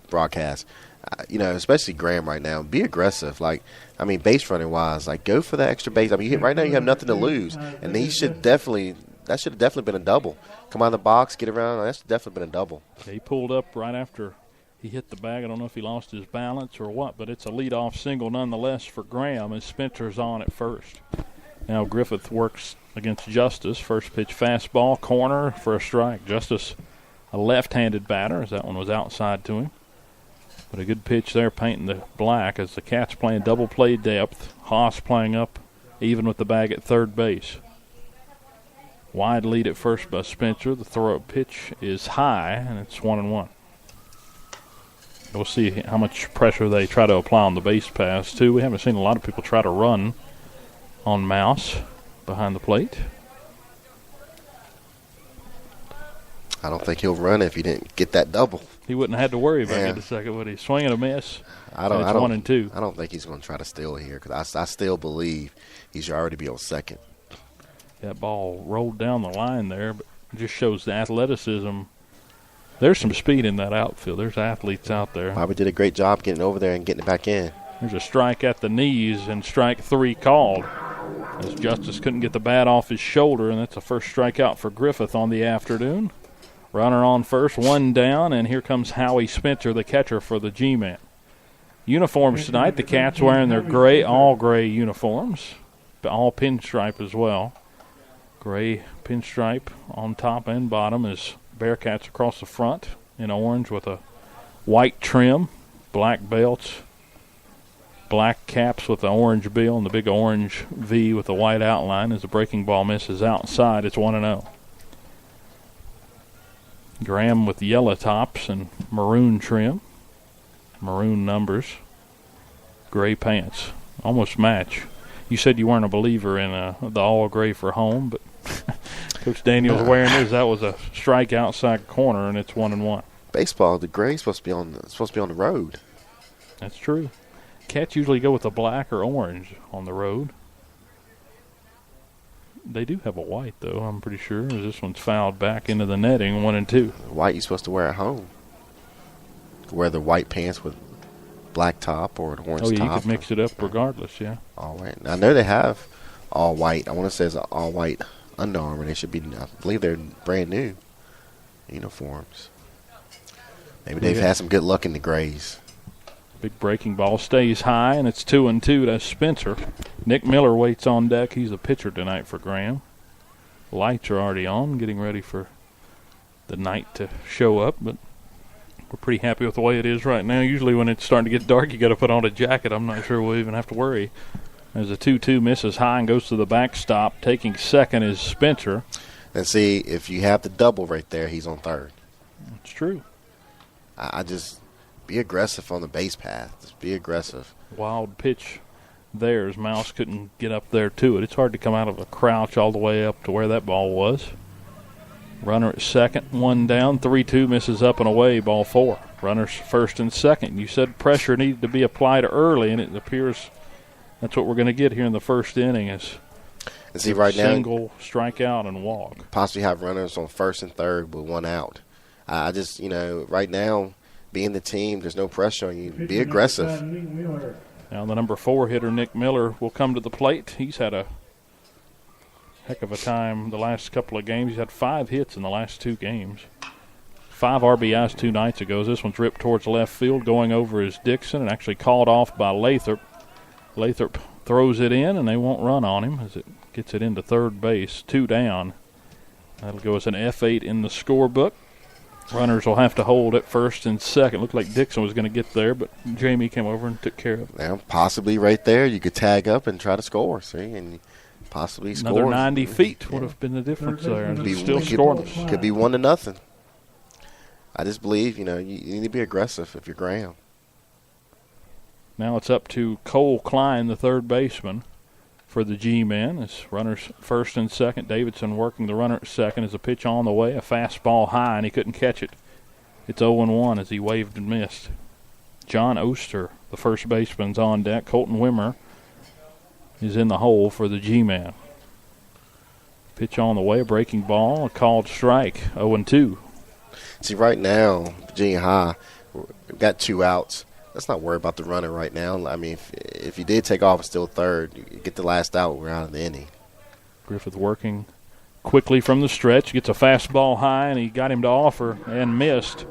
broadcast. Especially Graham right now, be aggressive. Base running wise, go for that extra base. Right now you have nothing to lose, and that should have definitely been a double. Come out of the box, get around. That's definitely been a double. Yeah, he pulled up right after he hit the bag. I don't know if he lost his balance or what, but it's a leadoff single nonetheless for Graham, and Spencer's on at first. Now Griffith works against Justice. First pitch fastball, corner for a strike. Justice, a left-handed batter, as that one was outside to him. But a good pitch there, painting the black as the Cats playing double play depth. Haas playing up even with the bag at third base. Wide lead at first by Spencer. The throw pitch is high, and it's 1-1. We'll see how much pressure they try to apply on the base pass, too. We haven't seen a lot of people try to run on Mouse behind the plate. I don't think he'll run if he didn't get that double. He wouldn't have had to worry about getting the second, would he? Swing and a miss. I don't. 1-2. I don't think he's going to try to steal here because I still believe he should already be on second. That ball rolled down the line there, but it just shows the athleticism. There's some speed in that outfield. There's athletes out there. Bobby did a great job getting over there and getting it back in. There's a strike at the knees and strike 3 called. As Justice couldn't get the bat off his shoulder, and that's the first strikeout for Griffith on the afternoon. Runner on first, 1 down, and here comes Howie Spencer, the catcher for the G-Man. Uniforms tonight, the Cats wearing their all gray uniforms, all pinstripe as well. Gray pinstripe on top and bottom is Bearcats across the front in orange with a white trim, black belts, black caps with the orange bill, and the big orange V with the white outline as the breaking ball misses outside. It's 1-0. Graham with yellow tops and maroon trim, maroon numbers, gray pants. Almost match. You said you weren't a believer in the all gray for home, but Coach Daniels wearing his. That was a strike outside corner, and it's 1-1. Baseball, the gray is supposed to be on the road. That's true. Cats usually go with the black or orange on the road. They do have a white, though, I'm pretty sure. This one's fouled back into the netting, 1-2. White you're supposed to wear at home. Wear the white pants with black top or an orange top. Oh, yeah, you could mix it up regardless, yeah. All white. I know they have all white. I want to say it's an all white Under Armour. They should be, I believe they're brand new uniforms. Maybe they've had some good luck in the grays. Big breaking ball stays high, and it's 2-2 to Spencer. Nick Miller waits on deck. He's the pitcher tonight for Graham. Lights are already on, getting ready for the night to show up, but we're pretty happy with the way it is right now. Usually when it's starting to get dark, you got to put on a jacket. I'm not sure we'll even have to worry. As a 2-2 misses high and goes to the backstop. Taking second is Spencer. And see, if you have the double right there, he's on third. That's true. I just be aggressive on the base path. Just be aggressive. Wild pitch there as Mouse couldn't get up there to it. It's hard to come out of a crouch all the way up to where that ball was. Runner at second, 1 down, 3-2 misses up and away, ball 4. Runners first and second. You said pressure needed to be applied early, and it appears that's what we're going to get here in the first inning is and see right now, single, strikeout, and walk. Possibly have runners on first and third with 1 out. I just, right now, being the team, there's no pressure on you. Be aggressive. Now the number 4 hitter, Nick Miller, will come to the plate. He's had a heck of a time the last couple of games. He's had 5 hits in the last 2 games. 5 RBIs 2 nights ago. This one's ripped towards left field, going over is Dixon, and actually called off by Lathrop. Lathrop throws it in, and they won't run on him as it gets it into third base. 2 down. That'll go as an F8 in the scorebook. Runners will have to hold at first and second. Looked like Dixon was going to get there, but Jamie came over and took care of it. Now, possibly right there, you could tag up and try to score, see, and possibly score. Another 90 feet would have been the difference there. And still scoreless. Could be 1-0. I just believe, you need to be aggressive if you're Graham. Now it's up to Cole Klein, the third baseman, for the G-men. As runners first and second. Davidson working the runner at second as a pitch on the way. A fastball high, and he couldn't catch it. It's 0-1 as he waved and missed. John Oster, the first baseman's on deck. Colton Wimmer is in the hole for the G-man. Pitch on the way, a breaking ball, a called strike, 0-2. See, right now, Virginia High, We've got 2 outs. Let's not worry about the runner right now. I mean, if you did take off and still third, you get the last out, we're out of the inning. Griffith working quickly from the stretch, gets a fastball high, and he got him to offer and missed.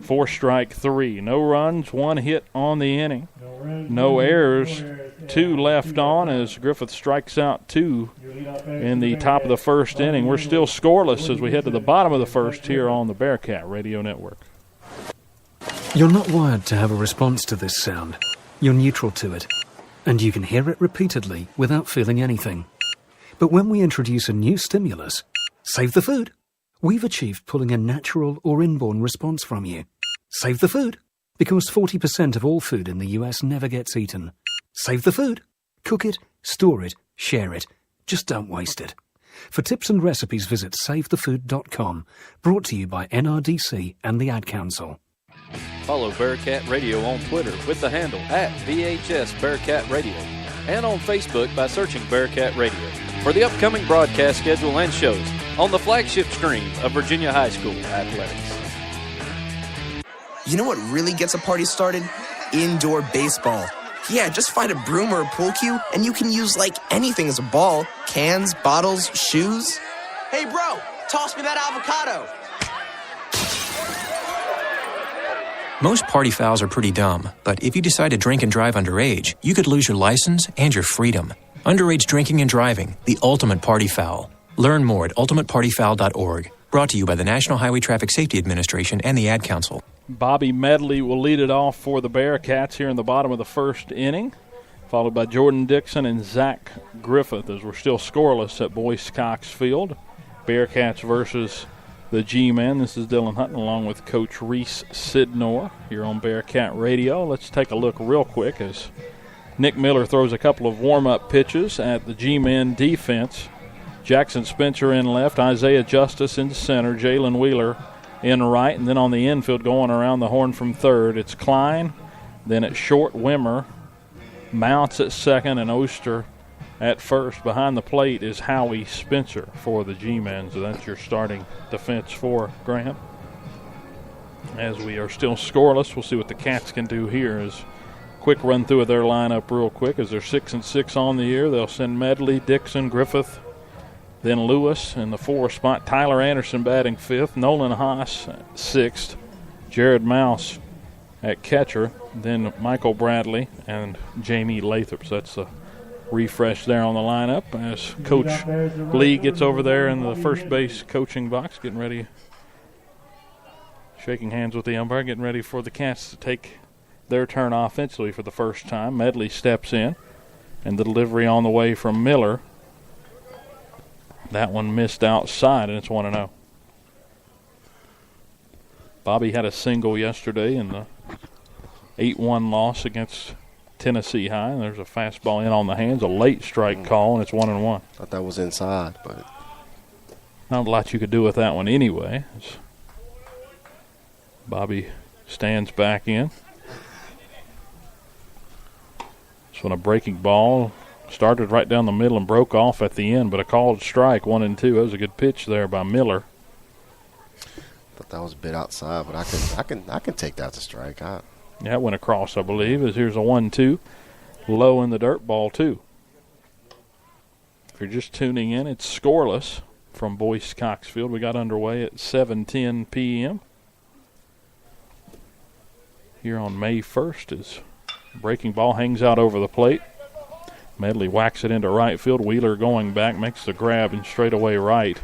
4 strike 3. No runs, 1 hit on the inning. No errors, 2 left on as Griffith strikes out 2 in the top of the first inning. We're still scoreless as we head to the bottom of the first here on the Bearcat Radio Network. You're not wired to have a response to this sound. You're neutral to it, and you can hear it repeatedly without feeling anything. But when we introduce a new stimulus, save the food, we've achieved pulling a natural or inborn response from you. Save the food, because 40% of all food in the US never gets eaten. Save the food. Cook it, store it, share it. Just don't waste it. For tips and recipes, visit savethefood.com. Brought to you by NRDC and the Ad Council. Follow Bearcat Radio on Twitter with the handle @VHS Bearcat Radio and on Facebook by searching Bearcat Radio for the upcoming broadcast schedule and shows on the flagship stream of Virginia High School Athletics. You know what really gets a party started? Indoor baseball. Yeah, just find a broom or a pool cue, and you can use like anything as a ball. Cans, bottles, shoes. Hey, bro, toss me that avocado. Most party fouls are pretty dumb, but if you decide to drink and drive underage, you could lose your license and your freedom. Underage drinking and driving, the ultimate party foul. Learn more at ultimatepartyfoul.org. Brought to you by the National Highway Traffic Safety Administration and the Ad Council. Bobby Medley will lead it off for the Bearcats here in the bottom of the first inning, followed by Jordan Dixon and Zach Griffith as we're still scoreless at Boyce Cox Field. Bearcats versus the G-Men. This is Dylan Hutton along with Coach Reese Sidnor here on Bearcat Radio. Let's take a look real quick as Nick Miller throws a couple of warm-up pitches at the G-Men defense. Jackson Spencer in left, Isaiah Justice in center, Jalen Wheeler in right, and then on the infield going around the horn from third, it's Klein, then at short, Wimmer, Mounts at second, and Oster at first. Behind the plate is Howie Spencer for the G-Men, so that's your starting defense for Graham. As we are still scoreless, we'll see what the Cats can do here. As quick run through of their lineup real quick, as they're 6-6 on the year. They'll send Medley, Dixon, Griffith, then Lewis in the 4 spot, Tyler Anderson batting 5th, Nolan Haas 6th, Jared Mouse at catcher, then Michael Bradley and Jamie Lathrop. So that's a refresh there on the lineup as Coach Lee gets over there in the first base coaching box, getting ready, shaking hands with the umpire, getting ready for the Cats to take their turn offensively for the first time. Medley steps in, and the delivery on the way from Miller. That one missed outside, and it's 1-0. Bobby had a single yesterday in the 8-1 loss against Tennessee High, and there's a fastball in on the hands, a late strike call, and it's 1-1. Thought that was inside, but not a lot you could do with that one anyway. As Bobby stands back in. This one a breaking ball. Started right down the middle and broke off at the end, but a called strike, 1-2. That was a good pitch there by Miller. Thought that was a bit outside, but I can take that as a strike. Yeah, it went across, I believe. As here's a 1-2, low in the dirt, ball 2. If you're just tuning in, it's scoreless from Boyce Cox Field. We got underway at 7:10 p.m. here on May 1st. As breaking ball hangs out over the plate. Medley whacks it into right field. Wheeler going back, makes the grab and straightaway right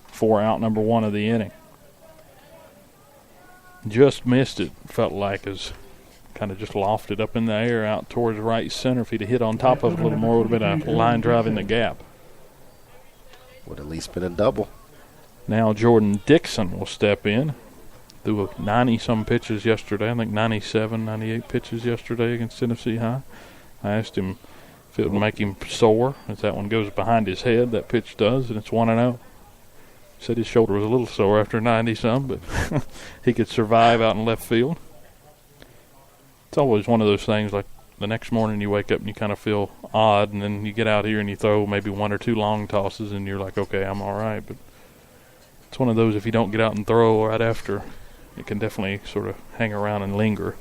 for out number 1 of the inning. Just missed it, felt like, as kind of just lofted up in the air out towards right center. If he'd have hit on top of it a little more, it would have been a line drive in the gap. Would at least been a double. Now Jordan Dixon will step in. Threw 90-some pitches yesterday. I think 97, 98 pitches yesterday against Tennessee High. I asked him if it would make him sore, as that one goes behind his head. That pitch does, and it's 1-0. Said his shoulder was a little sore after 90-some, but he could survive out in left field. It's always one of those things, like the next morning you wake up and you kind of feel odd, and then you get out here and you throw maybe 1 or 2 long tosses, and you're like, okay, I'm all right. But it's one of those, if you don't get out and throw right after, it can definitely sort of hang around and linger.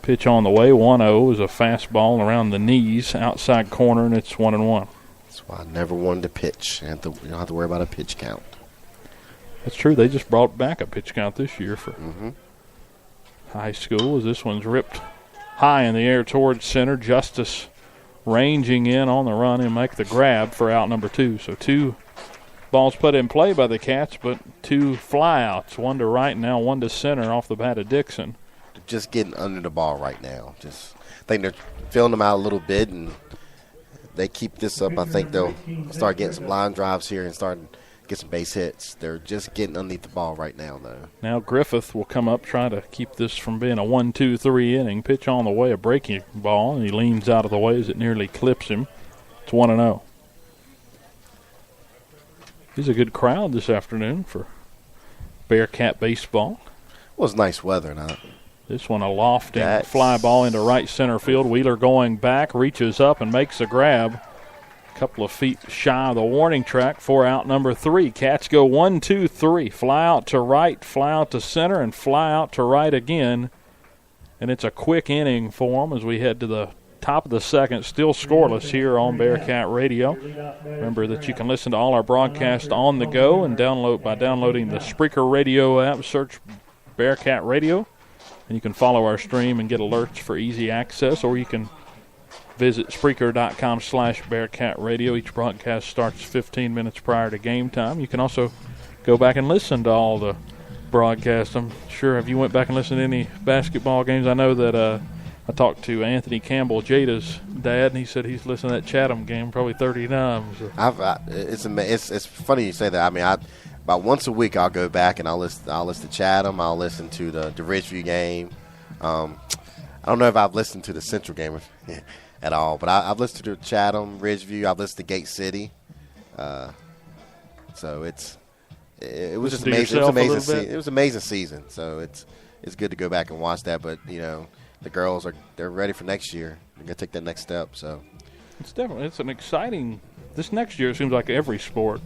Pitch on the way, 1-0 is a fastball around the knees, outside corner, and it's 1-1. That's why I never wanted to pitch. You don't have to worry about a pitch count. That's true. They just brought back a pitch count this year for high school, as this one's ripped high in the air towards center. Justice ranging in on the run and make the grab for out number 2. So 2 balls put in play by the Cats, but 2 flyouts, 1 to right now, 1 to center off the bat of Dixon. Just getting under the ball right now. I think they're filling them out a little bit, and they keep this up. I think they'll start getting some line drives here and start to get some base hits. They're just getting underneath the ball right now, though. Now Griffith will come up, try to keep this from being a 1-2-3 inning. Pitch on the way, a breaking ball, and he leans out of the way as it nearly clips him. It's 1-0. There's a good crowd this afternoon for Bearcat baseball. Well, it's nice weather now. This one a lofting fly ball into right center field. Wheeler going back, reaches up and makes a grab. A couple of feet shy of the warning track for out number 3. Cats go 1, 2, 3. Fly out to right, fly out to center, and fly out to right again. And it's a quick inning for them as we head to the top of the second. Still scoreless here on Bearcat Radio. Remember that you can listen to all our broadcasts on the go and downloading the Spreaker Radio app. Search Bearcat Radio. And you can follow our stream and get alerts for easy access, or you can visit Spreaker.com/Bearcat Radio. Each broadcast starts 15 minutes prior to game time. You can also go back and listen to all the broadcasts. I'm sure if you went back and listened to any basketball games, I know that I talked to Anthony Campbell, Jada's dad, and he said he's listened to that Chatham game probably 30 times. It's funny you say that. I mean, about once a week I'll go back and I'll listen to Chatham. I'll listen to the Ridgeview game. I don't know if I've listened to the Central game at all, but I've listened to Chatham, Ridgeview. I've listened to Gate City. So it was just amazing. It was an amazing season. So it's good to go back and watch that. But the girls they're ready for next year. They're gonna take that next step. So it's an exciting. This next year it seems like every sport.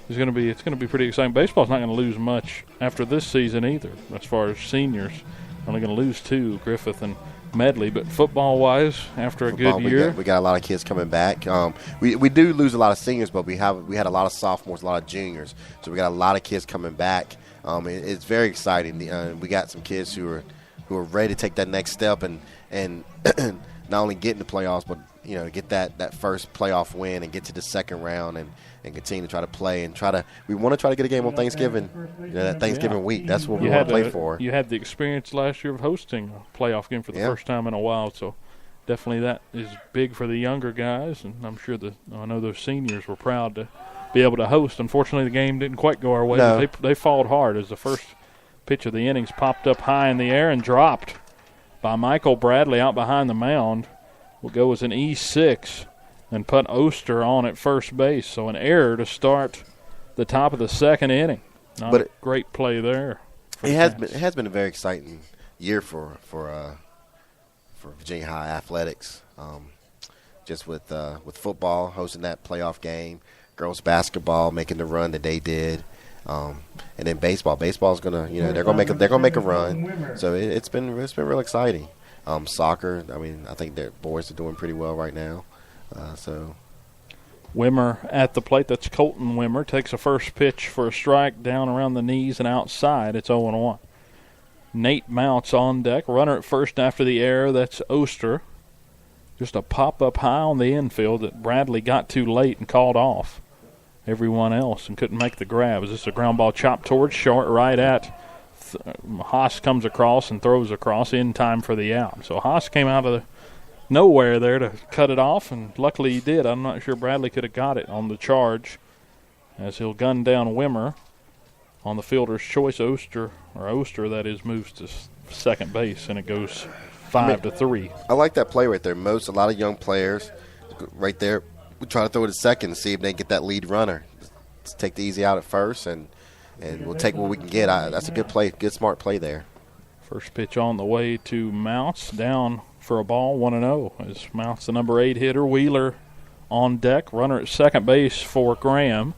It's going to be pretty exciting. Baseball's not going to lose much after this season either, as far as seniors. Only going to lose 2, Griffith and Medley. But football-wise, after a good year, we got a lot of kids coming back. We do lose a lot of seniors, but we had a lot of sophomores, a lot of juniors. So we got a lot of kids coming back. It's very exciting. We got some kids who are ready to take that next step and not only get in the playoffs, but get that first playoff win and get to the second round and continue to try to play and we want to try to get a game on Thanksgiving, that Thanksgiving week. That's what we want to play for. You had the experience last year of hosting a playoff game for the first time in a while, so definitely that is big for the younger guys, and I'm sure I know those seniors were proud to be able to host. Unfortunately, the game didn't quite go our way. No. But they fought hard as the first pitch of the innings popped up high in the air and dropped by Michael Bradley out behind the mound. Will go as an E6 and put Oster on at first base. So an error to start the top of the second inning. Not a great play there. It has been a very exciting year for Virginia High athletics. Just with football hosting that playoff game, girls basketball making the run that they did, and then baseball. Baseball's gonna they're gonna make a run. So it's been real exciting. Soccer, I think their boys are doing pretty well right now. Wimmer at the plate. That's Colton Wimmer. Takes a first pitch for a strike down around the knees and outside. It's 0-1. Nate Mounts on deck. Runner at first after the error. That's Oster. Just a pop-up high on the infield that Bradley got too late and called off everyone else and couldn't make the grab. Is this a ground ball chopped towards short right at Haas comes across and throws across in time for the out. So Haas came out of nowhere there to cut it off, and luckily he did. I'm not sure Bradley could have got it on the charge as he'll gun down Wimmer on the fielder's choice. Oster that is, moves to second base, and it goes 5-3. I like that play right there. A lot of young players right there we try to throw it to second and see if they can get that lead runner. Let's take the easy out at first, and we'll take what we can get. That's a good play, good smart play there. First pitch on the way to Mounts, down for a ball, 1-0. As Mounts, the number 8 hitter. Wheeler on deck, runner at second base for Graham,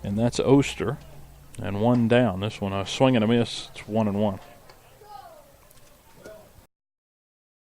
and that's Oster. And one down. This one a swing and a miss. It's 1-1.